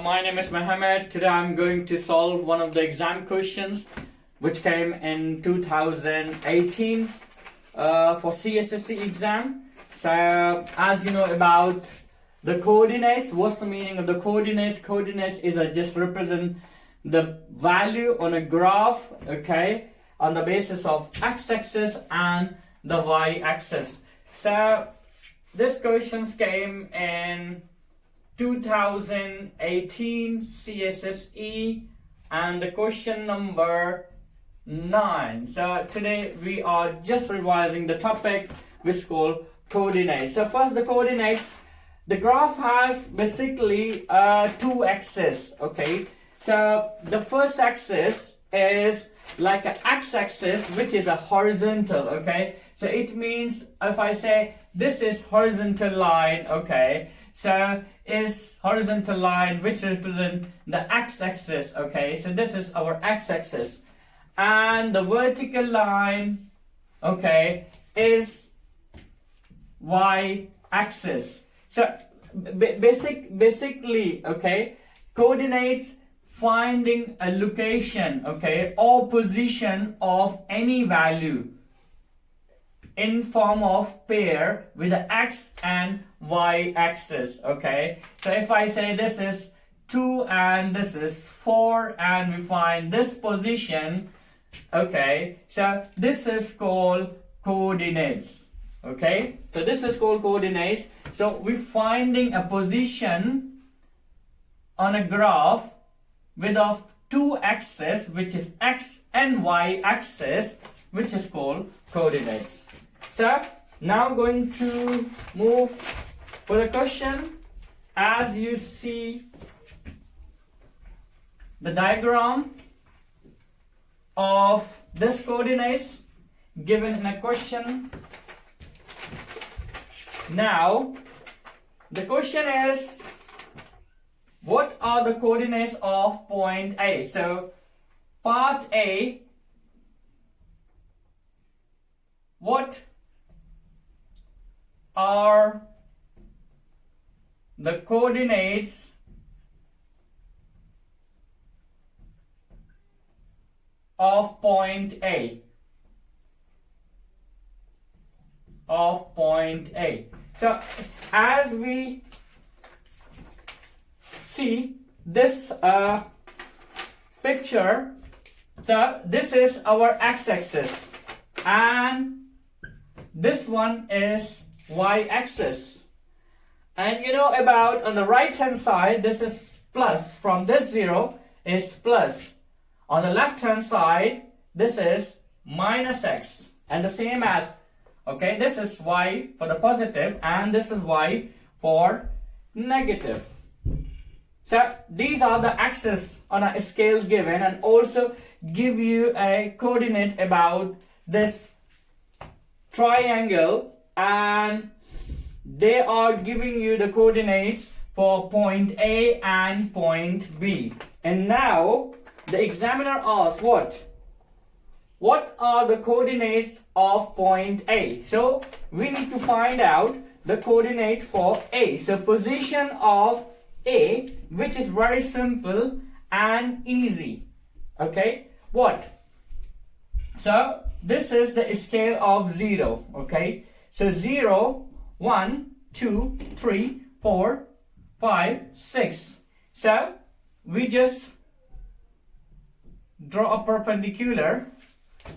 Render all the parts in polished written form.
my name is Mohammed. Today I'm going to solve one of the exam questions which came in 2018 for CSSC exam. So as you know about the coordinates, what's the meaning of the coordinates? Coordinates is just represent the value on a graph, okay, on the basis of x-axis and the y-axis. So this questions came in 2018 CSSE and the question number 9. So today we are just revising the topic which is called coordinates. So first the coordinates, the graph has basically two axes, okay. So the first axis is like an x-axis which is a horizontal, okay. So it means if I say this is horizontal line, okay, so is horizontal line which represent the x-axis, okay, so this is our x-axis, and the vertical line, okay, is y-axis. So basically, okay, coordinates finding a location, okay, or position of any value in form of pair with the x and y axis, okay. So if I say this is 2 and this is 4 and we find this position, okay, so this is called coordinates, okay. So this is called coordinates. So we're finding a position on a graph with of two axes, which is x and y axis, which is called coordinates. So now going to move for the question. As you see the diagram of this coordinates given in a question. Now the question is, what are the coordinates of point A? So part A, what are the coordinates of point A? Of point A. So as we see this picture, so this is our x-axis and this one is y-axis, and you know about on the right hand side this is plus, from this 0 is plus, on the left hand side this is minus x, and the same as, okay, this is y for the positive and this is y for negative. So these are the axes on a scales given, and also give you a coordinate about this triangle, and they are giving you the coordinates for point A and point B. And now the examiner asks what are the coordinates of point A? So we need to find out the coordinate for A. So position of A, which is very simple and easy, okay. What? So this is the scale of 0, okay. So 0, 1, 2, 3, 4, 5, 6. So we just draw a perpendicular,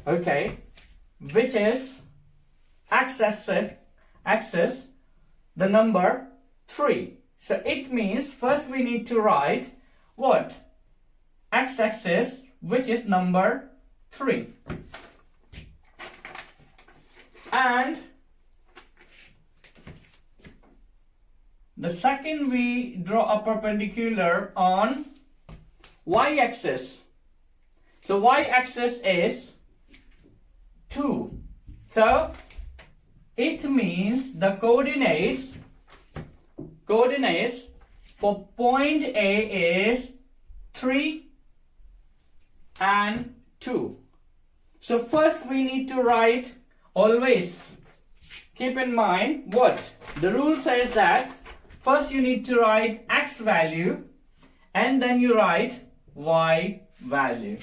okay, which is axis the number 3. So it means first we need to write what? X-axis, which is number 3. And the second we draw a perpendicular on y-axis. So y-axis is 2. So it means the coordinates for point A is 3 and 2. So first we need to write, always keep in mind what the rule says, that first you need to write x value and then you write y value.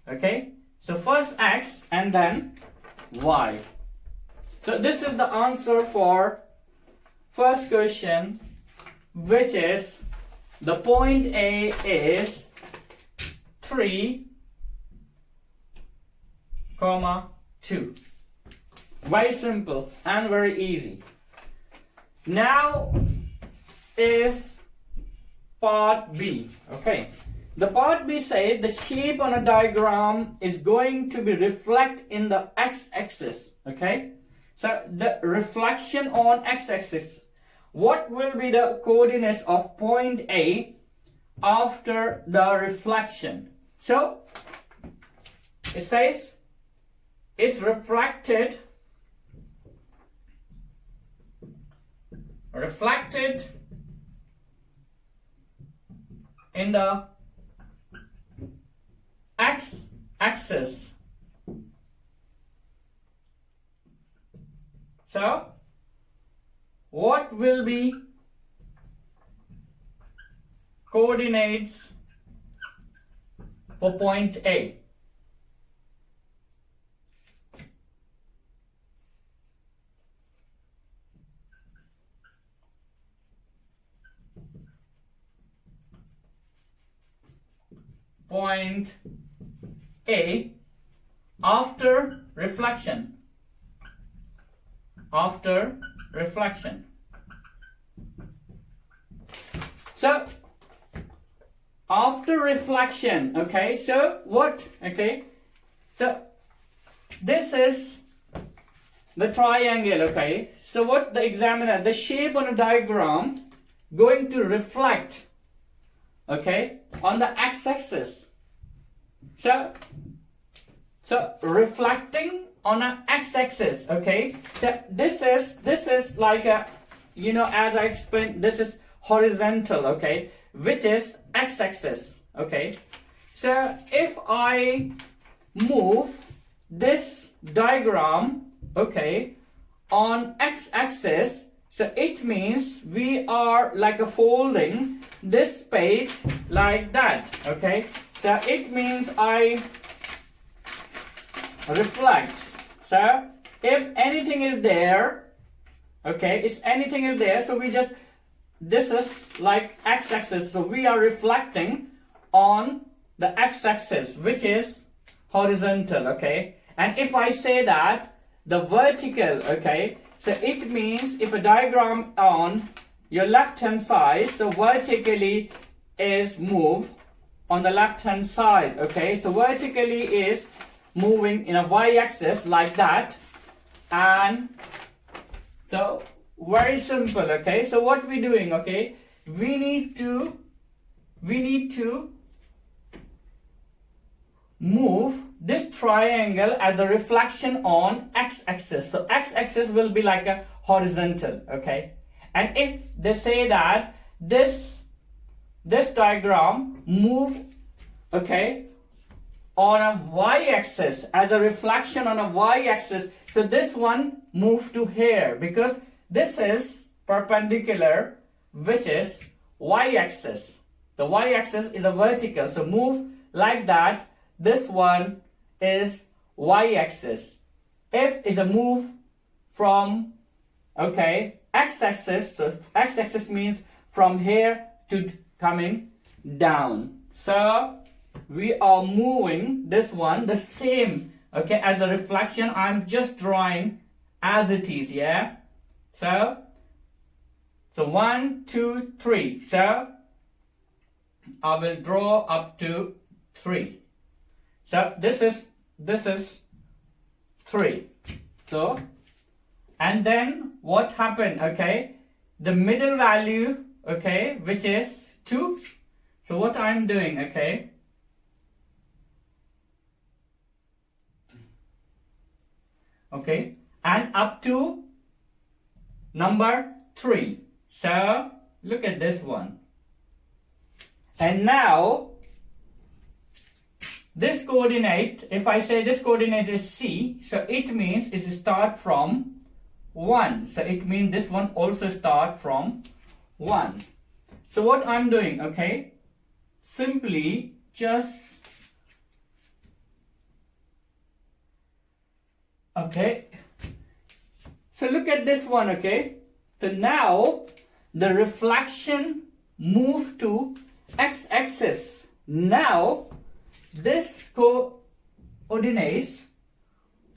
Okay, so first x and then y. So this is the answer for first question, which is the point A is 3, 2. Very simple and very easy. Now is part B. Okay, the part B said the shape on a diagram is going to be reflect in the x-axis. Okay, so the reflection on x-axis, what will be the coordinates of point A after the reflection? So it says it's reflected in the x-axis. So what will be coordinates for point A? Point A after reflection. So after reflection, okay, so what? Okay, so this is the triangle. Okay, so what the examiner, the shape on a diagram going to reflect, okay, on the x-axis. So reflecting on an x-axis. Okay, so this is like a, you know, as I explained, this is horizontal. Okay, which is x-axis. Okay, so if I move this diagram, okay, on x-axis, so it means we are like a folding this page like that. Okay, so it means I reflect. So if anything is there, okay, if anything is there, so we just, this is like x-axis, so we are reflecting on the x-axis, which is horizontal. Okay, and if I say that the vertical, okay, so it means if a diagram on your left hand side, so vertically is move on the left hand side. Okay, so vertically is moving in a y-axis like that. And so very simple. Okay, so what we doing? Okay, we need to move this triangle as the reflection on x-axis. So x-axis will be like a horizontal. Okay, and if they say that this diagram move, okay, on a y-axis as a reflection on a y-axis, so this one move to here because this is perpendicular, which is y-axis. The y-axis is a vertical, so move like that. This one is y-axis. If it's a move from, okay, x-axis, so x-axis means from here to coming down. So we are moving this one the same, okay, as the reflection. I'm just drawing as it is. Yeah, so 1 2 3, so I will draw up to 3. So this is 3. So and then what happened? Okay, the middle value, okay, which is 2. So what I'm doing, okay, okay, and up to number 3. So look at this one. And now this coordinate, if I say this coordinate is C, so it means it start from 1. So it means this one also start from 1. So what I'm doing, okay, simply just, okay, so look at this one, okay. So now the reflection moved to x-axis. Now this coordinates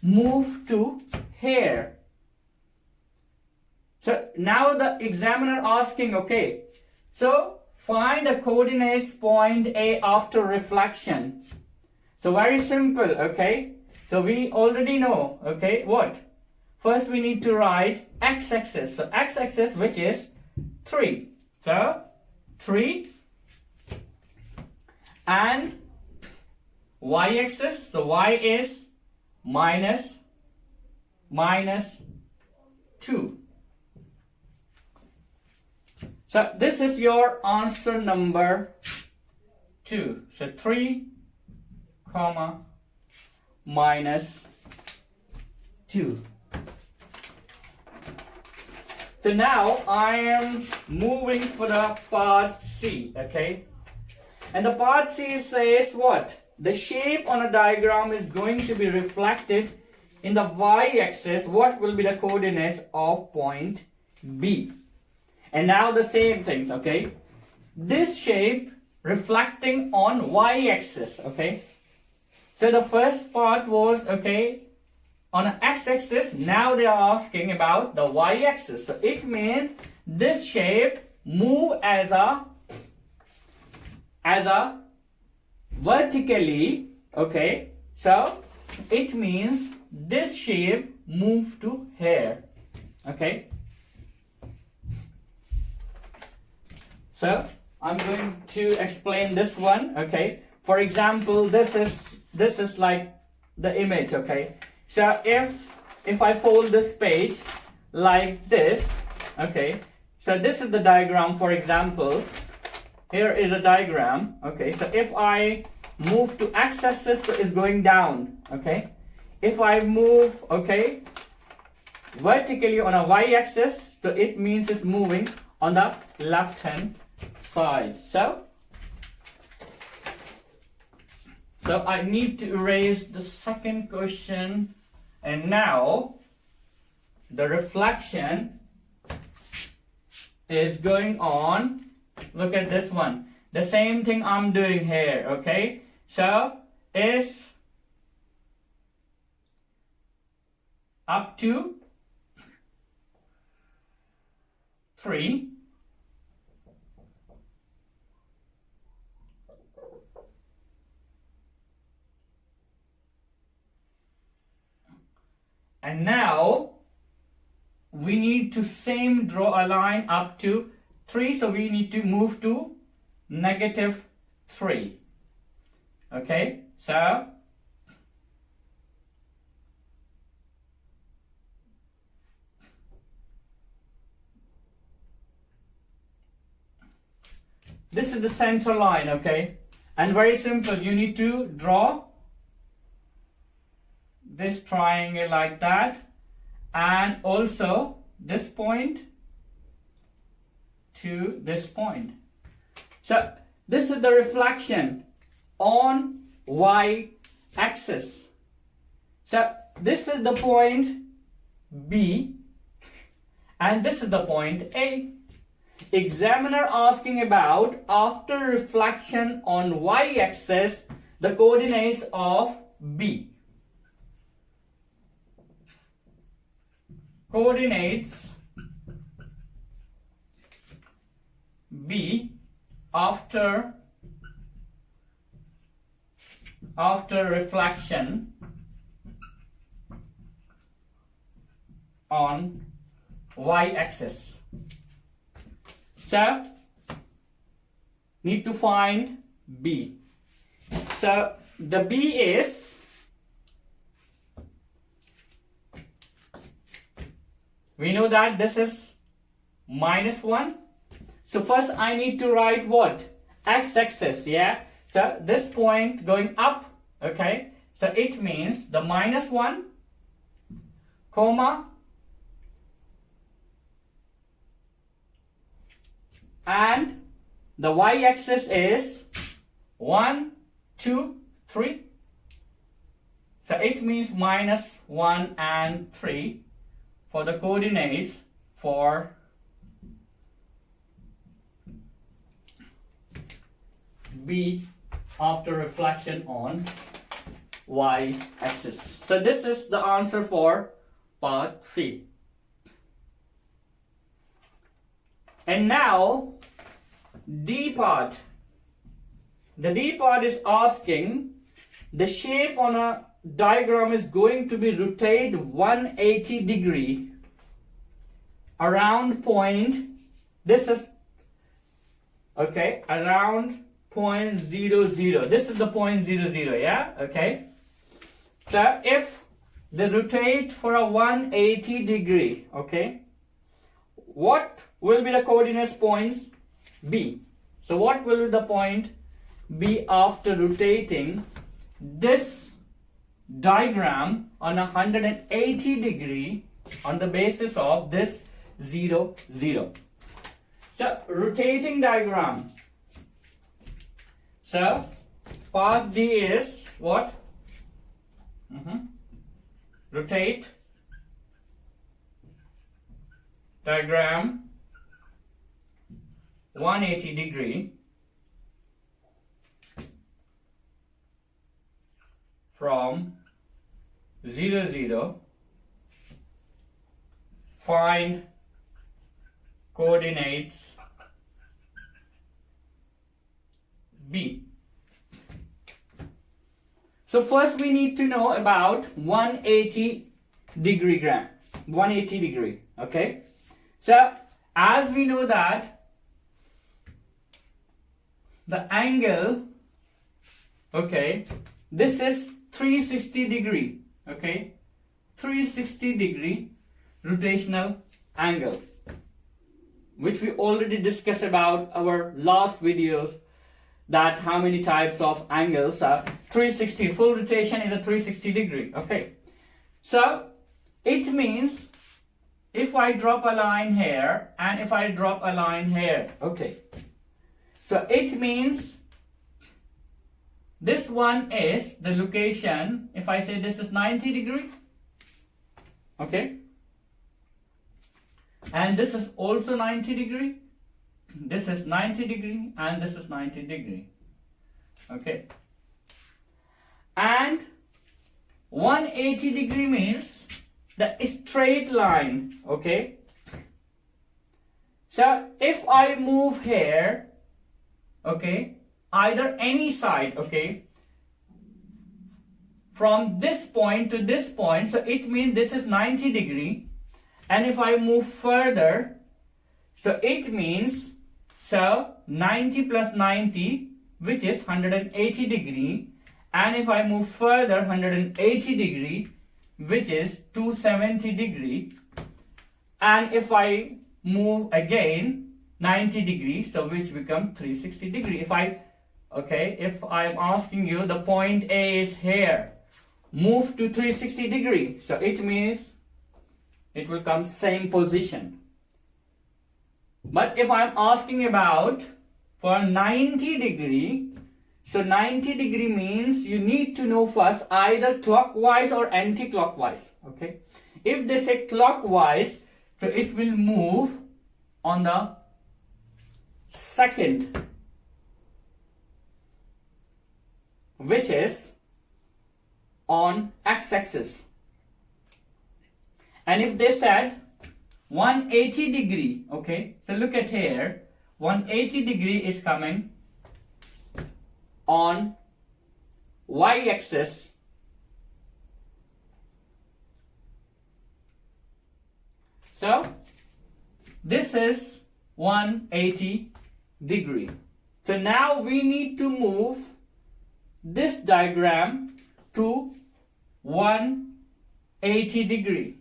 move to here. So now the examiner asking, okay, so find the coordinates point A after reflection. So very simple, okay. So we already know, okay, what? First we need to write x-axis. So x-axis, which is 3. So 3, and y-axis, so y is minus 2. So this is your answer number 2. So 3 comma minus 2. So now I am moving for the part C, okay? And the part C says what? The shape on a diagram is going to be reflected in the y-axis. What will be the coordinates of point B? And now the same things, okay? This shape reflecting on y-axis, okay? So the first part was, okay, on an x-axis. Now they are asking about the y-axis. So it means this shape move as a vertically, okay. So it means this shape move to here, okay. So I'm going to explain this one, okay. For example, this is like the image, okay. So if I fold this page like this, okay, so this is the diagram. For example, here is a diagram, okay. So if I move to x-axis, so it's going down, okay. If I move, okay, vertically on a y-axis, so it means it's moving on the left hand side. So I need to erase the second question. And now the reflection is going on. Look at this one. The same thing I'm doing here, okay? So is up to 3. And now we need to same draw a line up to 3. So we need to move to -3. Okay, so this is the center line, okay? And very simple, you need to draw this triangle like that, and also this point to this point. So this is the reflection on y-axis. So this is the point B and this is the point A. Examiner asking about after reflection on y-axis the coordinates of B. Coordinates B after reflection on y-axis. So need to find B. So the B is we know that this is -1. So first I need to write what? X-axis, yeah? So this point going up, okay? So it means the -1, comma, and the y-axis is 1, 2, 3. So it means minus 1 and 3 for the coordinates for B after reflection on y-axis. So this is the answer for part C. And now D part. The D part is asking the shape on a diagram is going to be rotated 180 degree around point. This is okay, around point 0, 0. This is the point 0, 0, yeah? Okay. So if they rotate for a 180 degree, okay, what will be the coordinates points? B. So what will be the point B after rotating this diagram on a 180 degree on the basis of this 0, 0. So rotating diagram. So part D is what? Rotate diagram 180 degree from 0, 0. Find coordinates B. So first we need to know about 180 degree, okay? So as we know that the angle, okay, this is 360 degree, okay, 360 degree rotational angle, which we already discussed about our last videos, that how many types of angles are 360. Full rotation is a 360 degree, okay? So it means if I drop a line here and if I drop a line here, okay, so it means this one is the location. If I say this is 90 degree, okay, and this is also 90 degree, this is 90 degree, and this is 90 degree, okay, and 180 degree means the straight line, okay. So if I move here, okay, either any side, okay, from this point to this point, so it means this is 90 degree, and if I move further, so it means, so 90 plus 90, which is 180 degree, and if I move further 180 degree, which is 270 degree, and if I move again 90 degree, so which become 360 degree. If I, okay, if I'm asking you the point A is here, move to 360 degree, so it means it will come same position. But if I'm asking about for 90 degree, so 90 degree means you need to know first either clockwise or anti-clockwise, okay. If they say clockwise, so it will move on the second, which is on x-axis. And if they said 180 degree, okay, so look at here, 180 degree is coming on y-axis, so this is 180 degree. So now we need to move this diagram to 180 degree.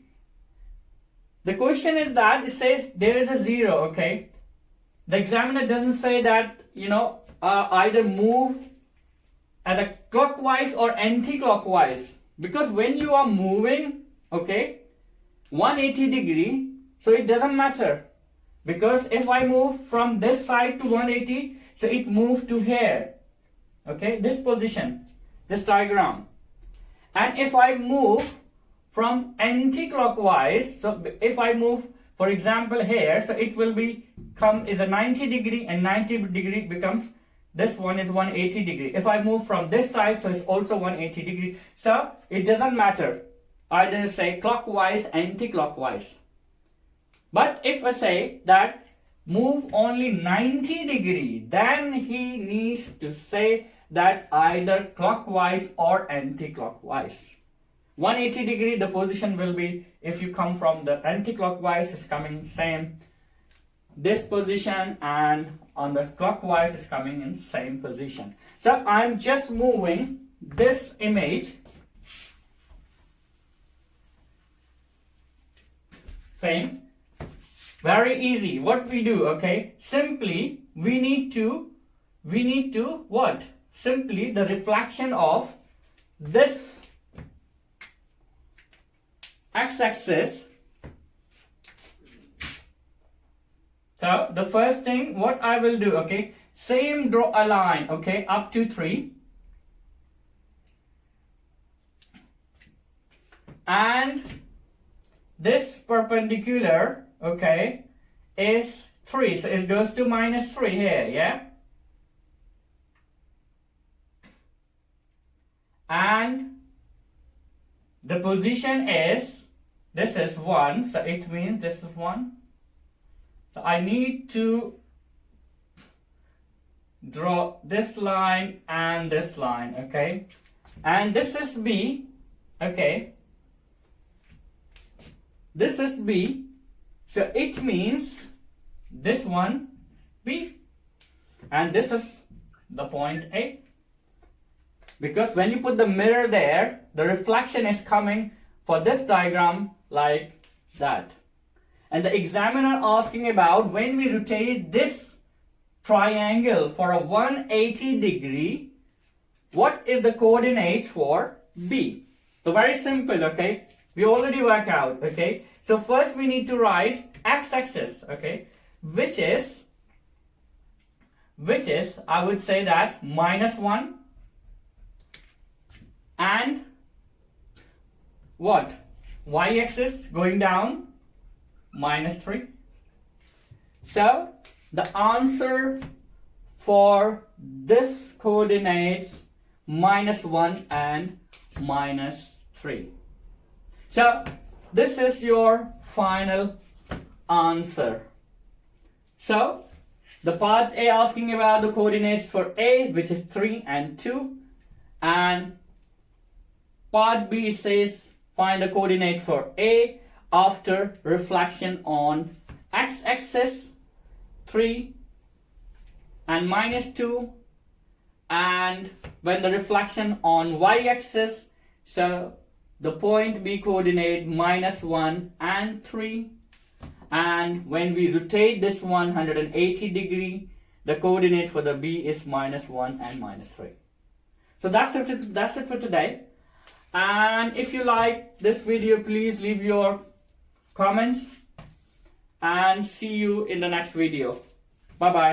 The question is that it says there is a 0, okay. The examiner doesn't say that, either move at a clockwise or anti-clockwise, because when you are moving, okay, 180 degree, so it doesn't matter, because if I move from this side to 180, so it moves to here, okay, this position, this diagram. And if I move from anti-clockwise, so if I move, for example, here, so it will is a 90 degree, and 90 degree becomes, this one is 180 degree. If I move from this side, so it's also 180 degree. So it doesn't matter, either say clockwise, anti-clockwise. But if I say that move only 90 degree, then he needs to say that either clockwise or anti-clockwise. 180 degree, the position will be, if you come from the anti-clockwise, is coming same this position, and on the clockwise is coming in same position. So I'm just moving this image, same, very easy. What we do, okay, simply we need to what? Simply the reflection of this x-axis. So the first thing what I will do, okay, same, draw a line, okay, up to 3, and this perpendicular, okay, is 3, so it goes to -3 here, yeah, and the position is, this is 1, so it means this is 1. So I need to draw this line and this line, okay, and this is B, okay, this is B, so it means this one B, and this is the point A, because when you put the mirror there, the reflection is coming for this diagram like that. And the examiner asking about, when we rotate this triangle for a 180 degree, what is the coordinates for B? So very simple, okay, we already work out, okay. So first we need to write x-axis, okay, which is I would say that -1, and what, y-axis going down -3. So the answer for this coordinates -1 and -3. So this is your final answer. So the part A asking about the coordinates for A, which is 3 and 2, and part B says find the coordinate for A after reflection on x-axis 3 and -2, and when the reflection on y-axis, so the point B coordinate -1 and 3, and when we rotate this 180 degree, the coordinate for the B is -1 and -3. So that's it for today. And if you like this video, please leave your comments, and see you in the next video. Bye bye.